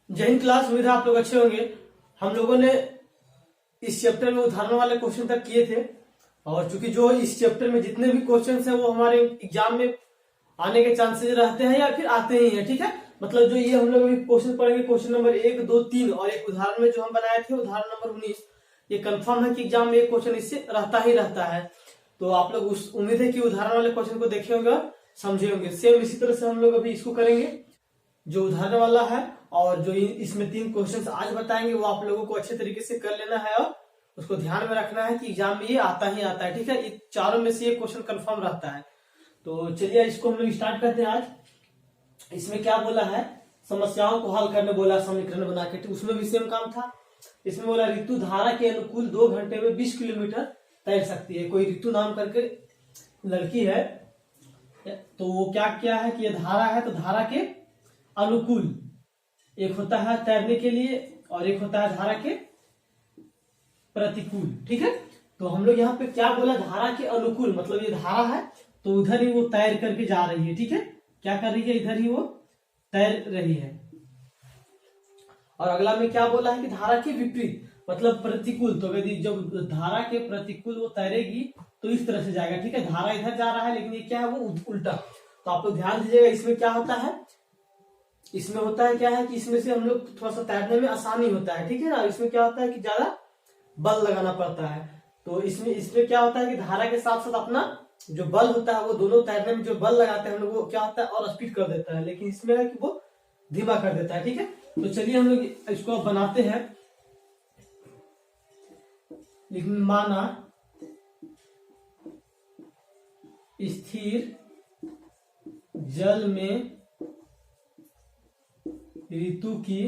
जय हिंद क्लास, उम्मीद है आप लोग अच्छे होंगे। हम लोगों ने इस चैप्टर में उदाहरणों वाले क्वेश्चन तक किए थे और चूंकि जो इस चैप्टर में जितने भी क्वेश्चन हैं वो हमारे एग्जाम में आने के चांसेस रहते हैं या फिर आते ही हैं। ठीक है, मतलब जो ये हम लोग अभी क्वेश्चन पढ़ेंगे, क्वेश्चन नंबर 1, 2, 3 और एक उदाहरण में जो हम बनाए थे उदाहरण नंबर 19, ये कंफर्म है कि एग्जाम में एक क्वेश्चन इससे रहता ही रहता है। तो आप लोग उस उम्मीद है कि उदाहरण वाले क्वेश्चन को देखे होंगे और समझे होंगे। सेम इसी तरह से हम लोग अभी इसको करेंगे जो उदाहरण वाला है, और जो इसमें 3 क्वेश्चंस आज बताएंगे वो आप लोगों को अच्छे तरीके से कर लेना है और उसको ध्यान में रखना है कि एग्जाम में ये आता ही आता है। ठीक है, इन चारों में से ये क्वेश्चन कंफर्म रहता है। तो चलिए इसको हम लोग स्टार्ट करते हैं। आज इसमें क्या बोला है, समस्याओं को हल करने बोला, समीकरण बना के, उसमें भी सेम काम था। इसमें बोला ऋतु धारा के अनुकूल 2 घंटे में 20 किलोमीटर तैर सकती है। कोई ऋतु नाम करके लड़की है, तो वो क्या किया है कि ये धारा है, तो धारा के अनुकूल एक होता है तैरने के लिए और एक होता है धारा के प्रतिकूल। ठीक है, तो हम लोग यहाँ पे क्या बोला, धारा के अनुकूल, मतलब ये धारा है तो उधर ही वो तैर करके जा रही है। ठीक है, क्या कर रही है, इधर ही वो तैर रही है। और अगला में क्या बोला है कि धारा के विपरीत, मतलब प्रतिकूल, तो यदि जब धारा के प्रतिकूल वो तैरेगी तो इस तरह से जाएगा। ठीक है, धारा इधर जा रहा है लेकिन ये क्या है, वो उल्टा। तो आप लोग ध्यान दीजिएगा, इसमें क्या होता है, इसमें होता है क्या है कि इसमें से हम लोग थोड़ा सा तैरने में आसानी होता है। ठीक है ना, इसमें क्या होता है कि ज्यादा बल लगाना पड़ता है। तो इसमें क्या होता है कि धारा के साथ साथ अपना जो बल होता है, वो दोनों तैरने में जो बल लगाते हैं हम लोग, वो क्या होता है और स्पीड कर देता है, लेकिन इसमें है कि वो धीमा कर देता है। ठीक है, तो चलिए हम लोग इसको बनाते हैं। लेकिन माना स्थिर जल में ऋतु की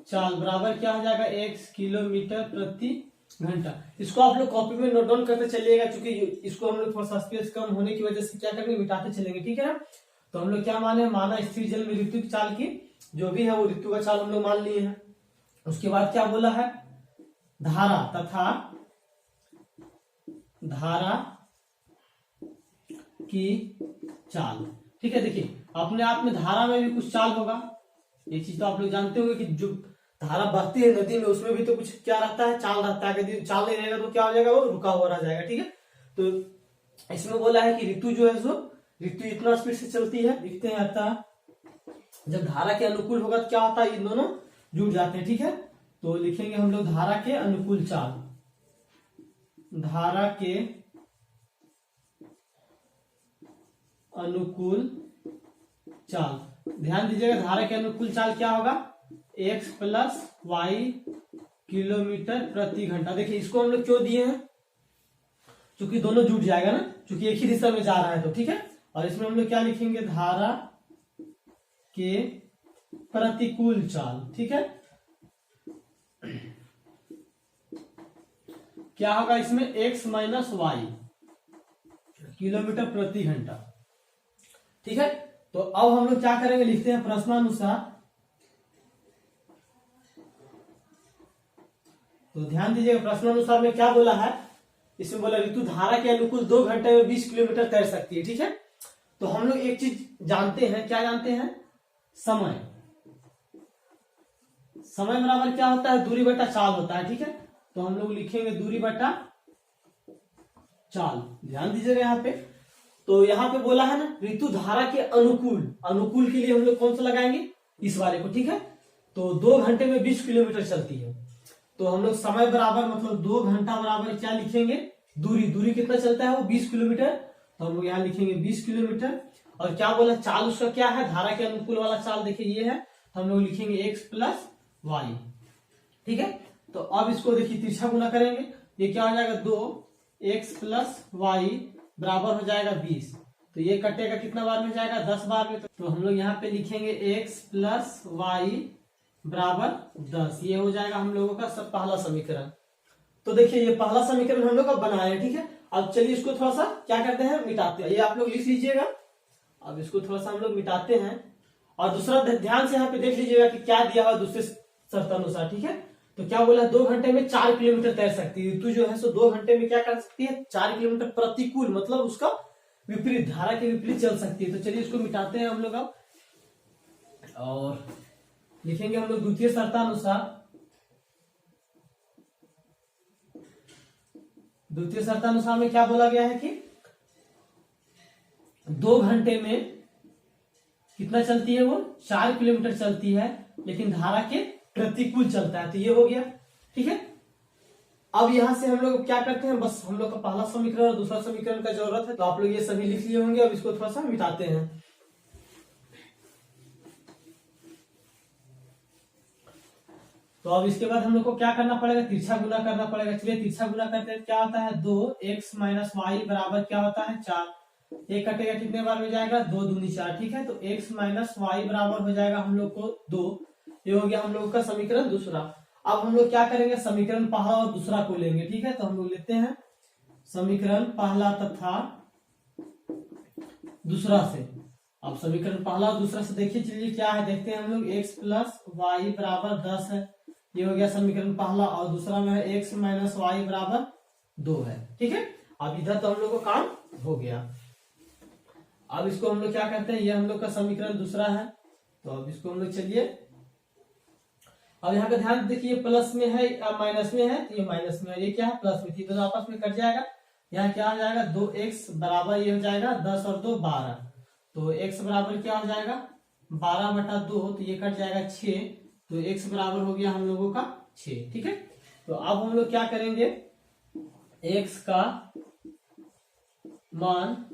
चाल बराबर क्या हो जाएगा, x किलोमीटर प्रति घंटा। इसको आप लोग कॉपी में नोट डाउन करते चलिएगा, क्योंकि इसको हम लोग थोड़ा सा स्पेस कम होने की वजह से क्या करेंगे, मिटाते चलेंगे। ठीक है ना, तो हम लोग क्या माने, माना स्थिर जल में ऋतु की चाल की जो भी है वो ऋतु का चाल हम लोग मान लिए हैं। उसके बाद क्या बोला है, धारा तथा धारा की चाल। ठीक है, देखिए अपने आप में धारा में भी कुछ चाल होगा, ये चीज तो आप लोग जानते होंगे कि जो धारा बहती है नदी में उसमें भी तो कुछ क्या रहता है, चाल रहता है। यदि चाल नहीं रहेगा तो क्या हो जाएगा, वो रुका हुआ रह जाएगा। ठीक है, तो इसमें बोला है कि ऋतु जो है सो ऋतु इतना स्पीड से चलती है, दिखते हैं अतः जब धारा के अनुकूल होगा तो क्या होता है, इन दोनों जुड़ जाते हैं। ठीक है, तो लिखेंगे हम लोग धारा के अनुकूल चाल, धारा के अनुकूल चाल। ध्यान दीजिएगा, धारा के अनुकूल चाल क्या होगा, x प्लस वाई किलोमीटर प्रति घंटा। देखिए इसको हम लोग क्यों दिए हैं, क्योंकि दोनों जुट जाएगा ना, क्योंकि एक ही दिशा में जा रहा है। तो ठीक है, और इसमें हम लोग क्या लिखेंगे, धारा के प्रतिकूल चाल। ठीक है, क्या होगा इसमें, x माइनस वाई किलोमीटर प्रति घंटा। ठीक है, तो अब हम लोग क्या करेंगे, लिखते हैं प्रश्नानुसार। तो ध्यान दीजिएगा, प्रश्नानुसार में क्या बोला है, इसमें बोला ऋतु धारा के अनुकूल 2 घंटे में 20 किलोमीटर तैर सकती है। ठीक है, तो हम लोग एक चीज जानते हैं, क्या जानते हैं, समय। समय बराबर क्या होता है, दूरी बटा चाल होता है। ठीक है, तो हम लोग लिखेंगे दूरी बटा चाल। ध्यान दीजिएगा यहाँ पे, तो यहाँ पे बोला है ना ऋतु धारा के अनुकूल, अनुकूल के लिए हम लोग कौन सा लगाएंगे, इस वाले को। ठीक है, तो 2 घंटे में 20 किलोमीटर चलती है, तो हम लोग समय बराबर मतलब 2 घंटा बराबर क्या लिखेंगे, दूरी। दूरी कितना चलता है, वो 20 किलोमीटर, तो हम लोग यहाँ लिखेंगे 20 किलोमीटर। और क्या बोला, चाल उसका क्या है, धारा के अनुकूल वाला चाल देखिए ये है, तो हम लोग लिखेंगे x प्लस वाई। ठीक है, तो अब इसको देखिए तिरछा गुना करेंगे, ये क्या हो जाएगा, 2x प्लस वाई बराबर हो जाएगा 20। तो ये कटेगा कितना बार में जाएगा, 10 बार में। तो हम लोग यहाँ पे लिखेंगे x प्लस वाई बराबर 10। ये हो जाएगा हम लोगों का सब पहला समीकरण। तो देखिए ये पहला समीकरण हम लोग का बनाया है। ठीक है, अब चलिए इसको थोड़ा सा क्या करते हैं, मिटाते हैं। ये आप लोग लिख लीजिएगा, अब इसको थोड़ा सा हम लोग मिटाते हैं। और दूसरा ध्यान से यहाँ पे देख लीजिएगा कि क्या दिया हुआ दूसरे शर्तानुसार। ठीक है, तो क्या बोला, 2 घंटे में 4 किलोमीटर तैर सकती है ऋतु जो है सो 2 घंटे में क्या कर सकती है, 4 किलोमीटर प्रतिकूल, मतलब उसका विपरीत, धारा के विपरीत चल सकती है। तो चलिए इसको मिटाते हैं हम लोग अब। और लिखेंगे हम लोग द्वितीय शर्तानुसार, द्वितीय शर्तानुसार में क्या बोला गया है कि 2 घंटे में कितना चलती है, वो 4 किलोमीटर चलती है, लेकिन धारा के प्रतिकूल चलता है। तो ये हो गया, ठीक है। अब यहां से हम लोग क्या करते हैं, बस हम लोग का पहला समीकरण और दूसरा समीकरण का जरूरत है, तो आप लोग ये सभी लिख लिए होंगे। अब इसको थोड़ा सा मिटाते हैं। तो अब इसके बाद हम लोग को क्या करना पड़ेगा, तिरछा गुना करना पड़ेगा। चलिए तिरछा गुना करते हैं। क्या होता है, 2x माइनस वाई बराबर क्या होता है, 4। एक कटेगा कितने बार हो जाएगा, 2 दूनी 4, ठीक है। तो x माइनस वाई बराबर हो जाएगा हम लोग को 2। ये हो गया हम लोग का समीकरण दूसरा। अब हम लोग क्या करेंगे, समीकरण पहला और दूसरा को लेंगे, ठीक है। तो हम लोग लेते हैं समीकरण पहला तथा दूसरा से। अब समीकरण पहला और दूसरा से देखिए, चलिए क्या है देखते हैं हम लोग। x प्लस वाई बराबर 10 है, ये हो गया समीकरण पहला। और दूसरा में है x माइनस वाई बराबर 2 है, ठीक है। अब इधर तो हम लोग को काम हो गया। अब इसको हम लोग क्या करते हैं, ये हम लोग का समीकरण दूसरा है। तो अब इसको हम लोग चलिए, अब यहाँ पे ध्यान देखिए, प्लस में है माइनस में है, तो ये माइनस में है, ये क्या है प्लस में थी, तो आपस में कट जाएगा। यहाँ क्या हो जाएगा, 2x बराबर ये हो जाएगा 10 और 2 12। तो x बराबर क्या हो जाएगा, 12/2, तो ये कट जाएगा 6। तो x बराबर हो गया हम लोगों का 6, ठीक है। तो अब हम लोग क्या करेंगे, x का मान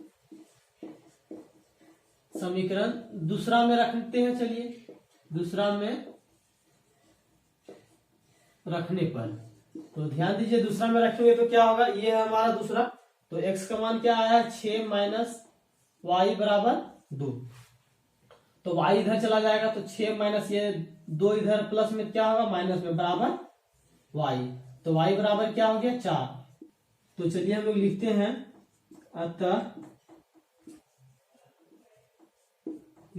समीकरण दूसरा में रखते हैं। चलिए दूसरा में रखने पर, तो ध्यान दीजिए, दूसरा में रखेंगे तो क्या होगा, ये है हमारा दूसरा। तो x का मान क्या आया, 6 माइनस वाई बराबर 2। तो y इधर चला जाएगा, तो 6 माइनस ये 2 इधर, प्लस में क्या होगा माइनस में बराबर y। तो y बराबर क्या हो गया 4। तो चलिए हम लोग लिखते हैं, अतः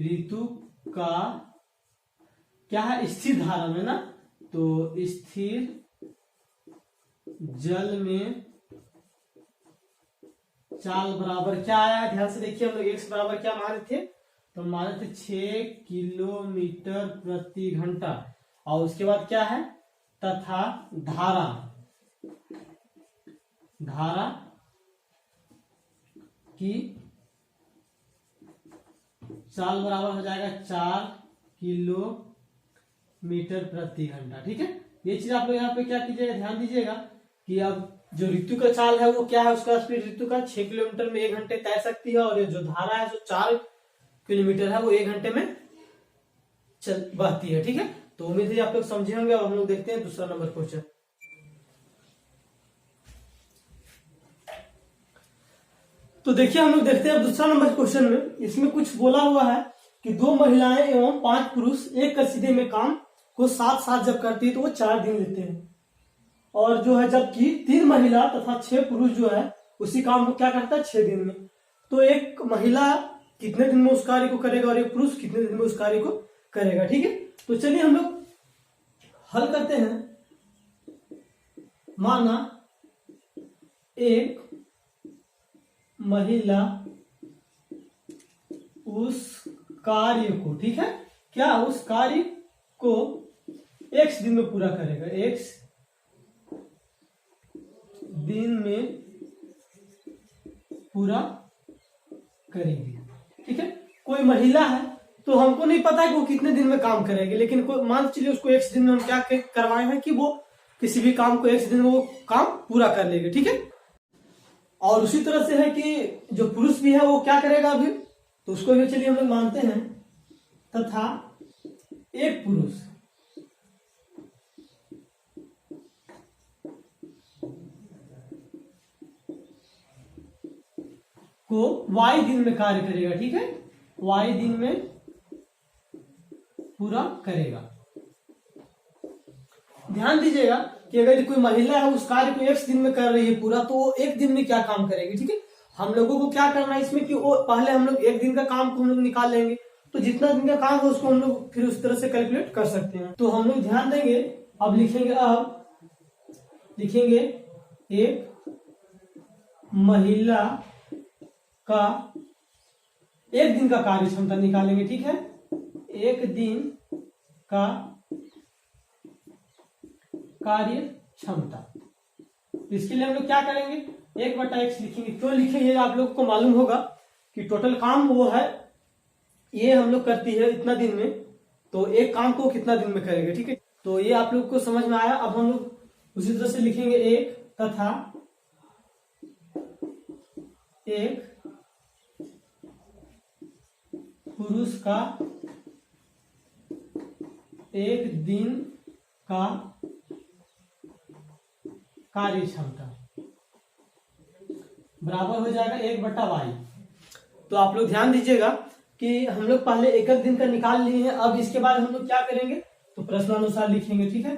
ऋतु का क्या है, स्थिर धारा में ना, तो स्थिर जल में चाल बराबर क्या आया है, ध्यान से देखिए। हम लोग x बराबर क्या माने थे, तो माने थे 6 किलोमीटर प्रति घंटा। और उसके बाद क्या है, तथा धारा, धारा की चाल बराबर हो जाएगा 4 किलोमीटर प्रति घंटा, ठीक है। ये चीज आप लोग यहाँ पे क्या कीजिएगा, ध्यान दीजिएगा कि अब जो ऋतु का चाल है वो क्या है, उसका स्पीड ऋतु का 6 किलोमीटर में 1 घंटे तैर सकती है। और ये जो धारा है जो 4 किलोमीटर है वो 1 घंटे में बहती है, ठीक है। तो उम्मीद है आप लोग समझे होंगे। अब हम लोग देखते हैं दूसरा नंबर क्वेश्चन। तो देखिए हम लोग देखते हैं दूसरा नंबर क्वेश्चन में, इसमें कुछ बोला हुआ है कि 2 महिलाएं एवं 5 पुरुष एक कसीदे में काम को साथ साथ जब करती है तो वो 4 दिन लेते हैं। और जो है जबकि 3 महिला तथा 6 पुरुष जो है उसी काम को क्या करता है 6 दिन में। तो एक महिला कितने दिन में उस कार्य को करेगा और एक पुरुष कितने दिन में उस कार्य को करेगा, ठीक है। तो चलिए हम लोग हल करते हैं। माना एक महिला उस कार्य को, ठीक है, क्या उस कार्य को x दिन में पूरा करेगा, x दिन में पूरा करेगी, ठीक है। कोई महिला है तो हमको नहीं पता है कि वो कितने दिन में काम करेगी, लेकिन मान चलिए उसको x दिन में हम क्या करवाए हैं कि वो किसी भी काम को x दिन में वो काम पूरा कर लेगी, ठीक है। और उसी तरह से है कि जो पुरुष भी है वो क्या करेगा अभी, तो उसको भी चलिए हम लोग मानते हैं, तथा एक पुरुष को y दिन में कार्य करेगा, ठीक है, y दिन में पूरा करेगा। ध्यान दीजिएगा कि अगर कोई महिला है उस कार्य को x दिन में कर रही है पूरा, तो वो 1 दिन में क्या काम करेगी, ठीक है। हम लोगों को क्या करना है इसमें कि वो पहले हम लोग 1 दिन का काम को हम लोग निकाल लेंगे, तो जितना दिन का काम है उसको हम लोग फिर उस तरह से कैलकुलेट कर सकते हैं। तो हम लोग ध्यान देंगे, अब लिखेंगे एक महिला का 1 दिन का कार्य क्षमता निकालेंगे, ठीक है। 1 दिन का कार्य क्षमता। तो इसके लिए हम लोग क्या करेंगे, 1/x लिखेंगे। क्यों लिखेंगे आप लोग को मालूम होगा कि टोटल काम वो है, ये हम लोग करती है इतना दिन में, तो एक काम को कितना दिन में करेंगे, ठीक है। तो ये आप लोग को समझ में आया। अब हम लोग उसी तरह से लिखेंगे एक तथा एक पुरुष का एक दिन का कार्य क्षमता बराबर हो जाएगा 1/y। तो आप लोग ध्यान दीजिएगा कि हम लोग पहले एक दिन का निकाल लिए हैं। अब इसके बाद हम लोग क्या करेंगे, तो प्रश्नानुसार लिखेंगे, ठीक है,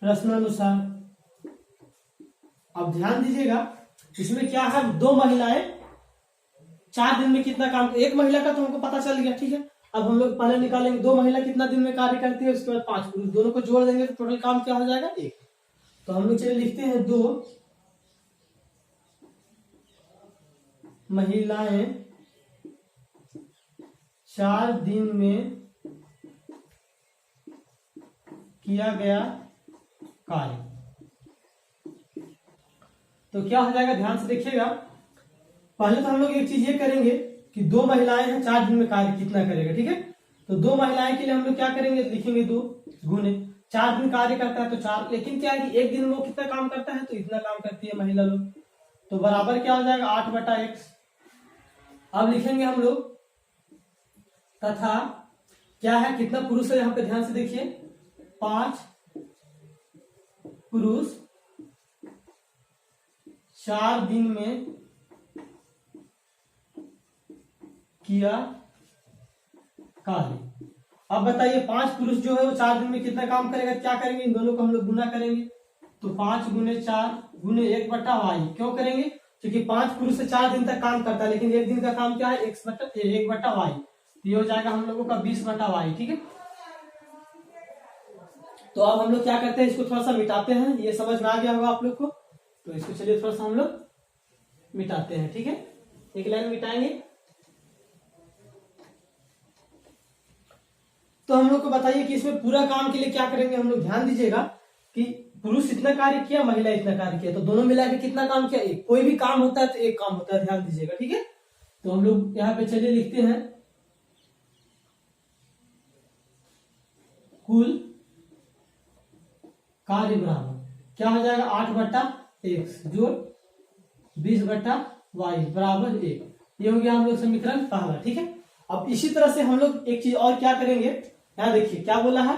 प्रश्नानुसार। अब ध्यान दीजिएगा इसमें क्या है, 2 महिलाएं 4 दिन में कितना काम, एक महिला का तो हमको पता चल गया, ठीक है। अब हम लोग पहले निकालेंगे 2 महिला कितना दिन में कार्य करती है, उसके बाद 5 पुरुष, दोनों को जोड़ देंगे तो टोटल काम क्या हो जाएगा 1। तो हम लोग चलिए लिखते हैं 2 महिलाएं 4 दिन में किया गया कार्य। तो क्या हो जाएगा, ध्यान से देखिएगा। पहले तो हम लोग एक चीज ये करेंगे कि 2 महिलाएं हैं, 4 दिन में कार्य कितना करेगा, ठीक है। तो 2 महिलाएं के लिए हम लोग क्या करेंगे, लिखेंगे 2 गुने 4 दिन कार्य करता है तो 4, लेकिन क्या है कि एक दिन में वो कितना काम करता है, तो इतना काम करती है महिला लोग, तो बराबर क्या हो जाएगा 8/x। अब लिखेंगे हम लोग तथा क्या है, कितना पुरुष है, यहाँ पे ध्यान से देखिए, 5 पुरुष 4 दिन में किया कार्य। अब बताइए 5 पुरुष जो है वो 4 दिन में कितना काम करेगा, क्या करेंगे, इन दोनों को हम लोग गुना करेंगे। तो 5 गुने 4 गुने 1/y। क्यों करेंगे, क्योंकि 5 पुरुष से 4 दिन तक काम करता है, लेकिन एक दिन का काम क्या है, 1/y। तो ये हो जाएगा हम लोगों का 20/y, ठीक है। तो अब हम लोग क्या करते हैं, इसको थोड़ा सा मिटाते हैं, ये समझ में आ गया होगा आप लोग को। तो इसको चलिए थोड़ा सा हम लोग मिटाते हैं, ठीक है, एक लाइन मिटाएंगे। तो हम लोग को बताइए कि इसमें पूरा काम के लिए क्या करेंगे, हम लोग ध्यान दीजिएगा कि पुरुष इतना कार्य किया, महिला इतना कार्य किया, तो दोनों मिला के कितना काम किया, एक। कोई भी काम होता है तो एक काम होता है, ध्यान दीजिएगा, ठीक है। तो हम लोग यहाँ पे चलिए लिखते हैं कुल कार्य बराबर क्या हो जाएगा, 8/x जोड़ 20/y बराबर 1। ये हो गया हम लोग समीकरण पहला, ठीक है। अब इसी तरह से हम लोग एक चीज और क्या करेंगे, यहाँ देखिए क्या बोला है,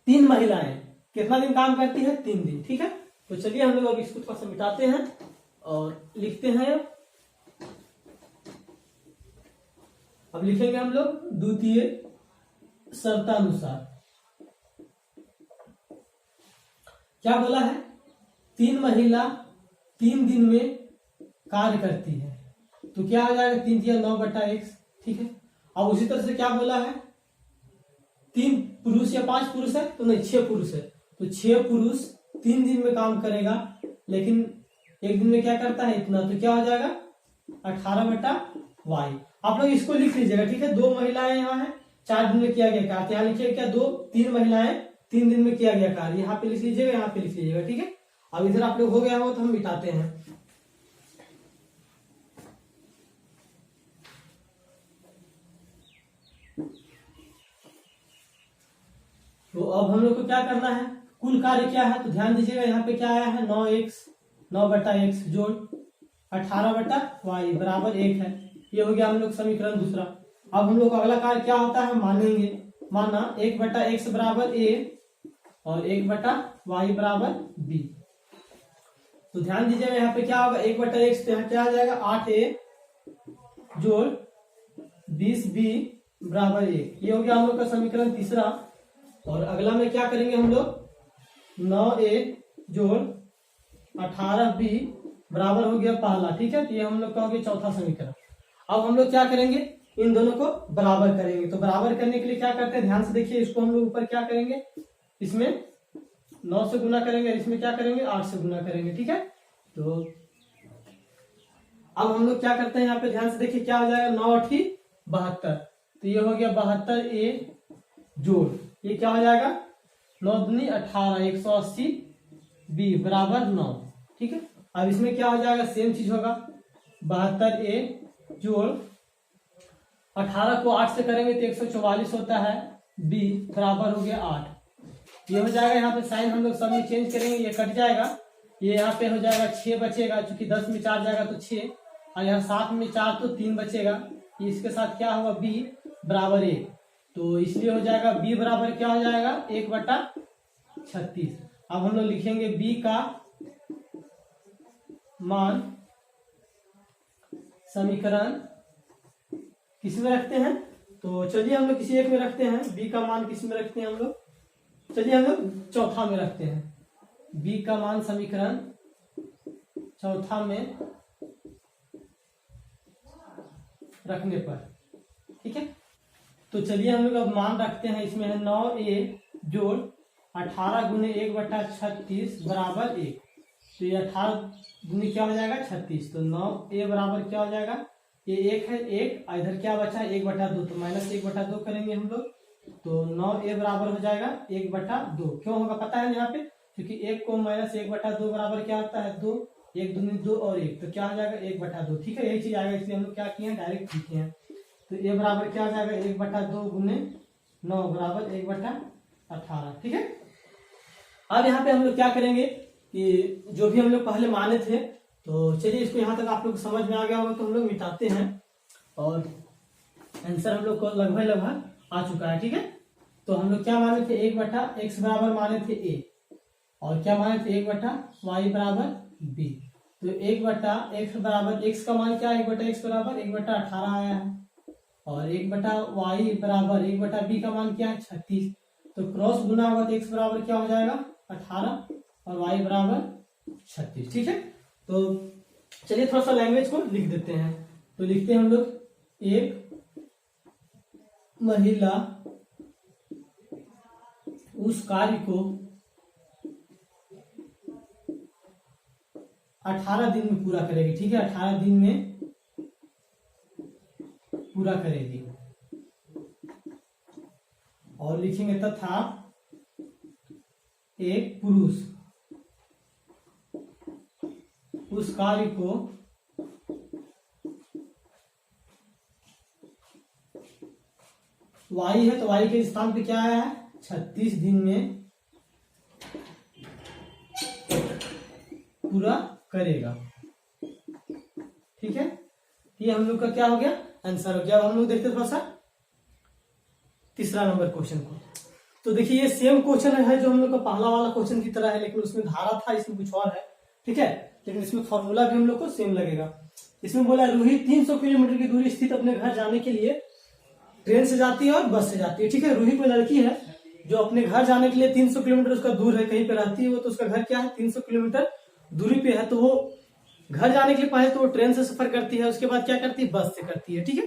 3 महिलाएं कितना दिन काम करती है, 3 दिन, ठीक है। तो चलिए हम लोग अब इसको थोड़ा सा मिटाते हैं और लिखते हैं। अब लिखेंगे हम लोग द्वितीय शर्तानुसार। क्या बोला है, 3 महिला 3 दिन में कार्य करती है, तो क्या हो जाएगा 3 या 9/x, ठीक है। अब उसी तरह से क्या बोला है, 3 पुरुष या 5 पुरुष है, तो नहीं 6 पुरुष है, तो 6 पुरुष 3 दिन में काम करेगा, लेकिन एक दिन में क्या करता है इतना, तो क्या हो जाएगा 18/y। आप लोग इसको लिख लीजिएगा, ठीक है। 2 महिलाएं यहाँ है, 4 दिन में किया गया कार्य, यहाँ लिखिए क्या, 3 महिलाएं 3 दिन में किया गया कार्य, यहाँ पे लिख लीजिएगा, यहाँ पे लिख लीजिएगा, ठीक है। अब इधर आप लोग हो गया हो तो हम मिटाते हैं। तो अब हम लोग को क्या करना है, कुल कार्य क्या है, तो ध्यान दीजिएगा यहाँ पे क्या आया है, 9/x जोड़ 18/y बराबर 1 है। ये हो गया हम लोग समीकरण दूसरा। अब हम लोग का अगला कार्य क्या होता है, मानेंगे, माना 1/x बराबर a और 1/y बराबर b। तो ध्यान दीजिएगा यहाँ पे क्या होगा, 1/x तो यहाँ क्या आ जाएगा 8a जोड़ 20b बराबर 1। ये हो गया हम लोग का समीकरण तीसरा। और अगला में क्या करेंगे हम लोग, 9a जोड़ 18b बराबर हो गया पहला, ठीक है। तो ये हम लोग का हो गया चौथा समीकरण। अब हम लोग क्या करेंगे, इन दोनों को बराबर करेंगे। तो बराबर करने के लिए क्या करते हैं, ध्यान से देखिए, इसको हम लोग ऊपर क्या करेंगे, इसमें 9 से गुना करेंगे, इसमें क्या करेंगे 8 से गुना करेंगे, ठीक है। तो अब हम लोग क्या करते हैं, यहाँ पे ध्यान से देखिए क्या हो जाएगा, 9 8 72। तो ये हो गया 72a जोड़, ये क्या हो जाएगा 9 दूनी 18, 180 बी बराबर 9। ठीक है, अब इसमें क्या हो जाएगा, सेम चीज होगा 72A जोड़ 18 को 8 से करेंगे तो 144 होता है, बी बराबर हो गया 8। ये हो जाएगा, यहाँ पे साइन हम लोग सब में चेंज करेंगे, ये कट जाएगा, ये यहाँ पे हो जाएगा 6 बचेगा, चूंकि 10 में 4 जाएगा तो 6, और यहाँ 7 में 4 तो 3 बचेगा। इसके साथ क्या होगा, बी बराबर 1, तो इसलिए हो जाएगा बी बराबर क्या हो जाएगा 1/36। अब हम लोग लिखेंगे बी का मान समीकरण किस में रखते हैं, तो चलिए हम लोग किसी एक में रखते हैं। बी का मान किस में रखते हैं हम लोग, चलिए हम लोग चौथा में रखते हैं। बी का मान समीकरण चौथा में रखने पर, ठीक है, तो चलिए हम लोग अब मान रखते हैं। इसमें है 9A जोड़ 18 गुने 1/36 बराबर 1, तो ये 18 गुने क्या हो जाएगा 36, तो 9A बराबर क्या हो जाएगा, ये 1 है, 1 इधर क्या बचा 1/2, तो -1/2 करेंगे हम लोग, तो 9A बराबर हो जाएगा 1/2। क्यों होगा पता है यहाँ पे, क्योंकि 1 को -1/2 बराबर क्या होता है 2, 1 दूनी 2 और 1, तो क्या हो जाएगा 1/2। ठीक है, यही चीज आएगा, इसलिए हम लोग क्या किए हैं डायरेक्ट लिखे हैं। तो ए बराबर क्या हो जाएगा 1/2 गुने 9 बराबर 1/18। ठीक है, अब यहाँ पे हम लोग क्या करेंगे कि जो भी हम लोग पहले माने थे, तो चलिए इसको यहाँ तक आप लोग समझ में आ गया होगा, तो हम लोग मिटाते हैं और आंसर हम लोग को लगभग आ चुका है। ठीक है, तो हम लोग क्या माने थे 1/x बराबर माने थे a, और क्या माने थे 1/y बराबर b, तो 1/x बराबर x का मान क्या है 1/x बराबर 1/18 आया है, और 1/y बराबर 1/b का मान क्या है 36, तो क्रॉस गुना होगा तो x बराबर क्या हो जाएगा 18 और y बराबर 36। ठीक है, तो चलिए थोड़ा सा लैंग्वेज को लिख देते हैं, तो लिखते हैं हम लोग, एक महिला उस कार्य को 18 दिन में पूरा करेगी। ठीक है, 18 दिन में पूरा करेगी, और लिखेंगे तथा एक पुरुष उस कार्य को y है, तो y के स्थान पे क्या आया है 36 दिन में पूरा करेगा। ठीक है, ये हम लोग का क्या हो गया आंसर हो गया। अब हम लोग देखते थोड़ा सा तीसरा नंबर क्वेश्चन को, तो देखिए ये सेम क्वेश्चन है जो हम लोग का पहला वाला क्वेश्चन की तरह है, लेकिन उसमें धारा था, इसमें कुछ और है। ठीक है, लेकिन इसमें फॉर्मूला भी हम लोग को सेम लगेगा। इसमें बोला रूही 300 किलोमीटर की दूरी स्थित अपने घर जाने के लिए ट्रेन से जाती है और बस से जाती है। ठीक है, रूही कोई लड़की है जो अपने घर जाने के लिए 300 किलोमीटर उसका दूर है, कहीं पे रहती है वो, तो उसका घर क्या है 300 किलोमीटर दूरी पे है, तो वो घर जाने के लिए पहले तो वो ट्रेन से सफर करती है, उसके बाद क्या करती है बस से करती है। ठीक है,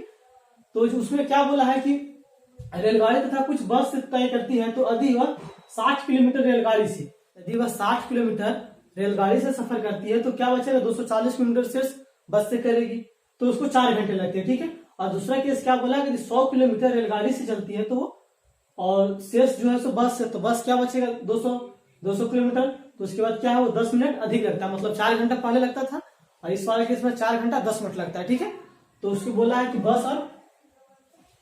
तो उसमें क्या बोला है कि रेलगाड़ी तथा कुछ बस से तय करती है, तो यदि वह 60 किलोमीटर रेलगाड़ी से, यदि वह 60 किलोमीटर रेलगाड़ी से सफर करती है, तो क्या बचेगा 240 किलोमीटर से बस से करेगी, तो उसको 4 घंटे लगते हैं। ठीक है, और दूसरा केस क्या बोला कि 100 किलोमीटर रेलगाड़ी से चलती है, तो और शेष जो है सो बस से, तो बस क्या बचेगा 200 किलोमीटर, तो उसके बाद क्या है वो 10 मिनट अधिक लगता है, मतलब 4 घंटा पहले लगता था, और इस वाले केस में 4 घंटा 10 मिनट लगता है। ठीक है, तो उसको बोला है कि बस और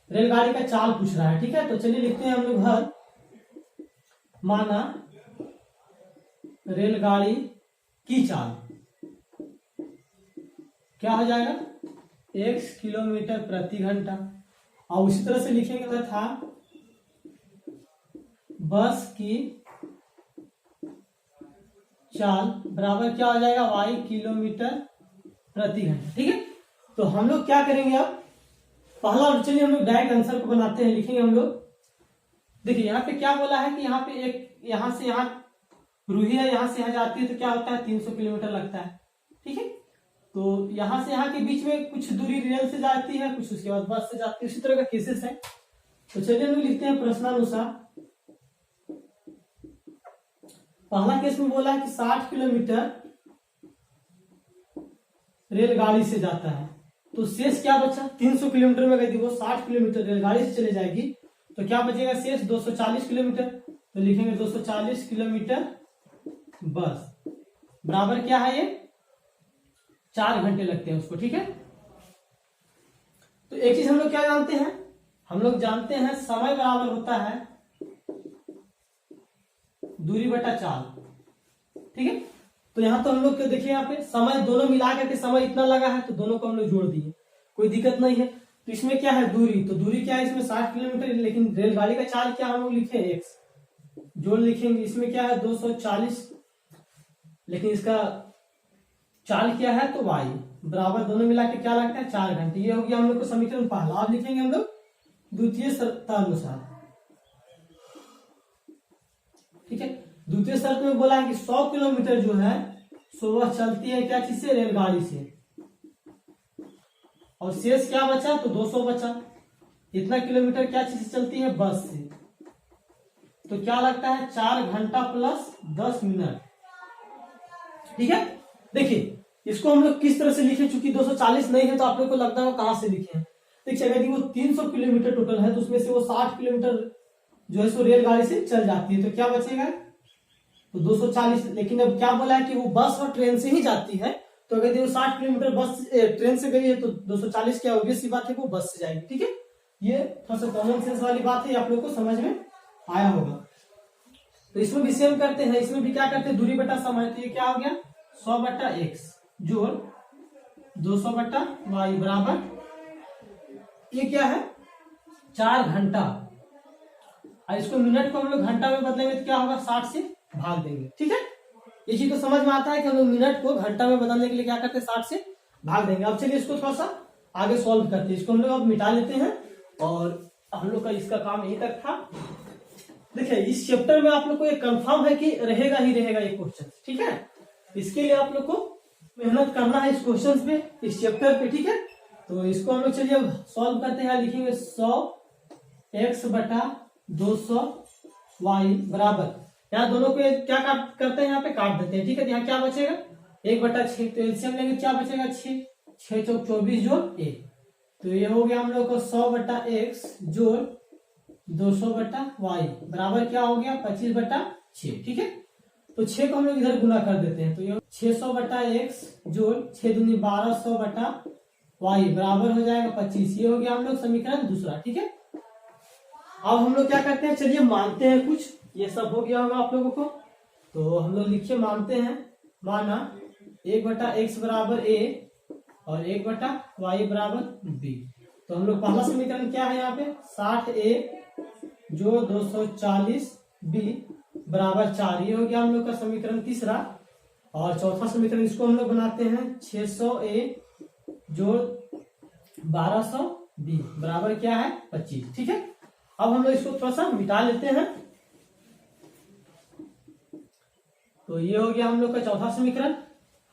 रेलगाड़ी का चाल पूछ रहा है। ठीक है, तो चलिए लिखते हैं हम लोग हर माना रेलगाड़ी की चाल क्या हो जाएगा x किलोमीटर प्रति घंटा, और उसी तरह से लिखेंगे था बस की चाल बराबर क्या हो जाएगा y किलोमीटर प्रति घंटा। ठीक है, तो हम लोग क्या करेंगे अब पहला, और चलिए हम लोग डायरेक्ट आंसर को बनाते हैं, लिखेंगे हम लोग। देखिए यहाँ पे क्या बोला है कि यहाँ पे एक यहाँ से यहाँ रूही है, यहाँ से यहाँ जाती है, तो क्या होता है 300 किलोमीटर लगता है। ठीक है, तो यहाँ से यहाँ के बीच में कुछ दूरी रेल से जाती है, कुछ उसके बाद बस से जाती है, इसी तरह का केसेस है। तो चलिए हम लिखते हैं प्रश्नानुसार। पहला केस में बोला है कि 60 किलोमीटर रेलगाड़ी से जाता है, तो शेष क्या बचा 300 किलोमीटर में, यदि वो 60 किलोमीटर रेलगाड़ी से चले जाएगी तो क्या बचेगा शेष 240 किलोमीटर। तो लिखेंगे 240 किलोमीटर बस बराबर क्या है ये 4 घंटे लगते हैं उसको। ठीक है, तो एक चीज हम लोग क्या जानते हैं, हम लोग जानते हैं समय बराबर होता है दूरी बटा चाल। ठीक है, तो यहां तो हम लोग देखिए यहाँ पे समय दोनों मिला करके समय इतना लगा है तो दोनों को हम लोग जोड़ दिए, कोई दिक्कत नहीं है। तो इसमें क्या है दूरी, तो दूरी क्या है इसमें 60 किलोमीटर, लेकिन रेलगाड़ी का चाल क्या हम लोग लिखे एक्स, जोड़ लिखेंगे। इसमें क्या है 240, लेकिन इसका चाल क्या है तो वाई, बराबर दोनों मिला के क्या लगता है 4 घंटे। ये हो गया हम लोग को समीकरण पहला। अब लिखेंगे हम लोग द्वितीय शर्तानुसार। ठीक है, द्वितीय शर्त में बोला है कि 100 किलोमीटर जो है सो वह चलती है क्या चीज से, रेलगाड़ी से, और शेष क्या बचा तो 200 बचा। इतना किलोमीटर क्या चीज से चलती है, बस से। तो क्या लगता है 4 घंटा प्लस 10 मिनट। ठीक है, देखिए इसको हम लोग किस तरह से लिखे, चूंकि 240 नहीं है तो आप लोग को लगता है कहां से लिखे हैं। देखिए अगर वो 300 किलोमीटर टोटल है तो उसमें से वो 60 किलोमीटर जो है सो रेलगाड़ी से चल जाती है, तो क्या बचेगा तो 240। लेकिन अब क्या बोला है कि वो बस और ट्रेन से ही जाती है, तो अगर वो 60 किलोमीटर बस ट्रेन से गई है तो 240 क्या ऑब्वियस सी बात है वो बस से जाएगी। ठीक है, ये थोड़ा सा कॉमन सेंस वाली बात है, आप लोग को समझ में आया होगा। तो इसमें भी सेम करते हैं, इसमें भी क्या करते हैं दूरी बटा समय। तो ये क्या हो गया 100 बटा एक्स जोड़ 200 बटा वाई बराबर ये क्या है 4 घंटा। और इसको मिनट को हम लोग घंटा में बदलेंगे तो क्या होगा 60 से भाग देंगे। ठीक है, ये चीज तो समझ में आता है कि हम लोग मिनट को घंटा में बदलने के लिए क्या करते हैं 60 से भाग देंगे। अब चलिए इसको थोड़ा सा आगे सॉल्व करते हैं। इसको हम लोग अब मिटा लेते हैं और हम लोग का इसका काम यही तक था। देखिए इस चैप्टर में आप लोग को ये कंफर्म है कि रहेगा ही रहेगा ये क्वेश्चन। ठीक है, इसके लिए आप लोग को मेहनत करना है इस क्वेश्चन पे, इस चैप्टर पे। ठीक है, तो इसको हम लोग चलिए अब सॉल्व करते हैं। लिखेंगे 100 एक्स बटा 200 वाई बराबर, यहाँ दोनों को क्या करते हैं यहाँ पे काट देते हैं। ठीक है, यहाँ क्या बचेगा 1 बटा 6, तो एलसीएम लेंगे क्या बचेगा 6, 6 चौक 24 जोड़ 1, तो ये हो गया हम लोग को 100 बटा एक्स जोड़ 200 बटा वाई बराबर क्या हो गया 25 बटा 6। ठीक है, तो 6 को हम लोग इधर गुना कर देते हैं, तो ये 600 बटा एक्स जोड़ 6 दूनी 1200 बटा वाई बराबर हो जाएगा 25। ये हो गया हम लोग समीकरण दूसरा। ठीक है, अब हम लोग क्या करते हैं, चलिए मानते हैं कुछ, ये सब हो गया होगा आप लोगों को, तो हम लोग लिखिए मानते हैं। माना 1 बटा एक्स बराबर ए और 1 बटा वाई बराबर बी। तो हम लोग पहला समीकरण क्या है यहाँ पे 60 ए जो 240 बी बराबर 4, ये हो गया हम लोग का समीकरण तीसरा। और चौथा समीकरण इसको हम लोग बनाते हैं 600 ए जोड़ 1200 बी बराबर क्या है 25। ठीक है, अब हम लोग इसको थोड़ा सा मिटा लेते हैं। तो ये हो गया हम लोग का चौथा समीकरण।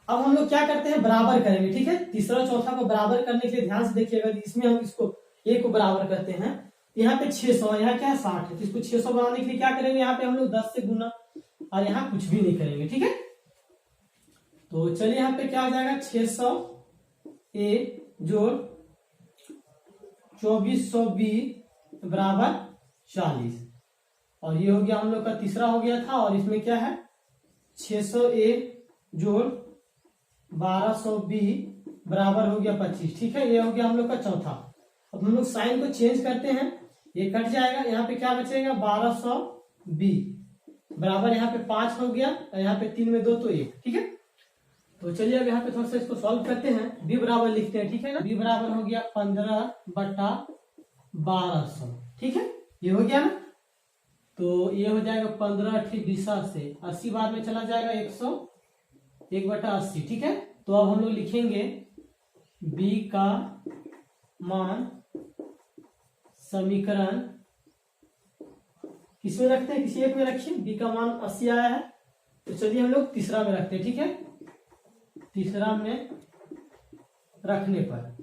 अब हम लोग क्या करते हैं बराबर करेंगे। ठीक है, तीसरा चौथा को बराबर करने के लिए ध्यान से देखिएगा, इसमें हम इसको ए को बराबर करते हैं, यहाँ पे 600 यहाँ क्या है 60 है, तो इसको 600 बनाने के लिए क्या करेंगे यहाँ पे हम लोग 10 से गुना, और यहाँ कुछ भी नहीं करेंगे। ठीक है, तो चलिए यहाँ पे क्या हो जाएगा 600 ए जोड़ 2400 बी बराबर 40, और ये हो गया हम लोग का तीसरा हो गया था। और इसमें क्या है 600 ए जोड़ 1200 बी बराबर हो गया 25। ठीक है, ये हो गया हम लोग का चौथा। अब हम लोग साइन को चेंज करते हैं, ये कट जाएगा, यहाँ पे क्या बचेगा 1200 बी बराबर यहाँ पे 5 हो गया, और यहाँ पे 3 में 2 तो 1। ठीक है, तो चलिए अब यहाँ पे थोड़ा सा इसको सॉल्व करते हैं। बी बराबर लिखते हैं, ठीक है ना, बी बराबर हो गया 15 बटा 1200। ठीक है, ये हो गया ना, तो ये हो जाएगा 15 × 20 से 80 बाद में चला जाएगा 101 बटा 80। ठीक है, तो अब हम लोग लिखेंगे बी का मान समीकरण किसमें रखते हैं, किसी एक में रखिए। बी का मान 80 आया है, तो चलिए हम लोग तीसरा में रखते हैं। ठीक है, तीसरा में रखने पर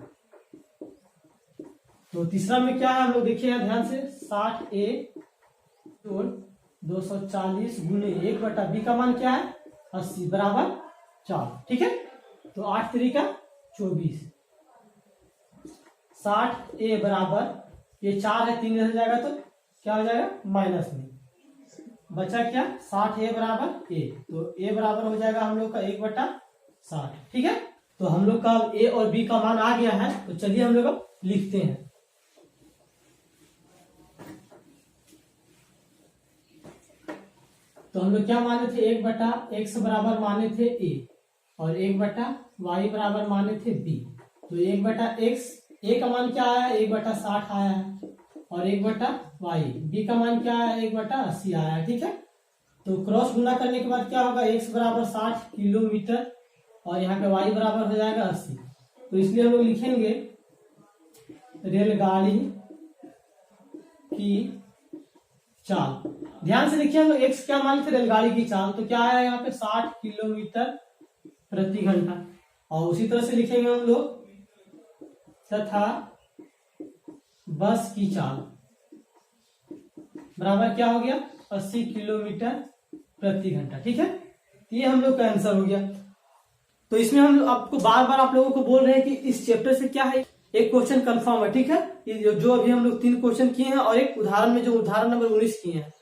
तो तीसरा में क्या है हम लोग देखिए ध्यान से 60 ए जोड़ 240 गुने 1 बटा बी का मान क्या है 80 बराबर 4। ठीक है, तो 8 3 24, 60 ए बराबर ये 4 है 3 इधर जाएगा तो क्या हो जाएगा माइनस में, बचा क्या 60 a बराबर a, तो a बराबर हो जाएगा हम लोग का 1/60। ठीक है, तो हम लोग का a और b का मान आ गया है, तो चलिए हम लोग अब लिखते हैं। तो हम लोग क्या माने थे, 1/x बराबर माने थे a और 1/y बराबर माने थे b। तो 1/x a का मान क्या आया, 1/60 आया है, और 1/y b का मान क्या आया, 1/80 आया है। ठीक है, तो क्रॉस गुना करने के बाद क्या होगा, x बराबर 60 किलोमीटर और यहाँ पे y बराबर हो जाएगा 80। तो इसलिए हम लोग लिखेंगे रेलगाड़ी की चाल। ध्यान से देखिए, हम लोग x क्या मान थे, रेलगाड़ी की चाल, तो क्या आया यहाँ पे 60 किलोमीटर प्रति घंटा। और उसी तरह से लिखेंगे हम लोग तथा बस की चाल बराबर क्या हो गया, 80 किलोमीटर प्रति घंटा। ठीक है, ये हम लोग का आंसर हो गया। तो इसमें हम आपको बार बार आप लोगों को बोल रहे हैं कि इस चैप्टर से क्या है, एक क्वेश्चन कंफर्म है। ठीक है, ये जो अभी हम लोग 3 क्वेश्चन किए हैं और एक उदाहरण में जो उदाहरण नंबर 19 किए हैं,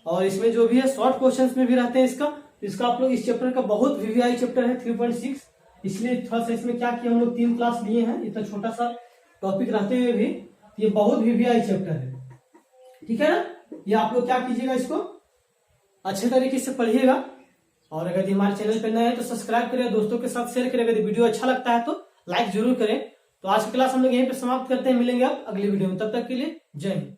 और इसमें जो भी है शॉर्ट क्वेश्चंस में भी रहते हैं इसका आप लोग इस चैप्टर का बहुत वीवीआई चैप्टर है 3.6, इसलिए थोड़ा सा इसमें क्या किया, हम लोग 3 क्लास लिए हैं, इतना छोटा सा टॉपिक रहते हुए भी ये बहुत वीवीआई चैप्टर है। ठीक है ना, ये आप लोग क्या कीजिएगा, इसको अच्छे तरीके से पढ़िएगा, और अगर हमारे चैनल पर नए हैं तो सब्सक्राइब करें, दोस्तों के साथ शेयर करें, अगर वीडियो अच्छा लगता है तो लाइक जरूर करें। तो आज की क्लास हम लोग यहीं पे समाप्त करते हैं, मिलेंगे अब अगली वीडियो में, तब तक के लिए जय हिंद।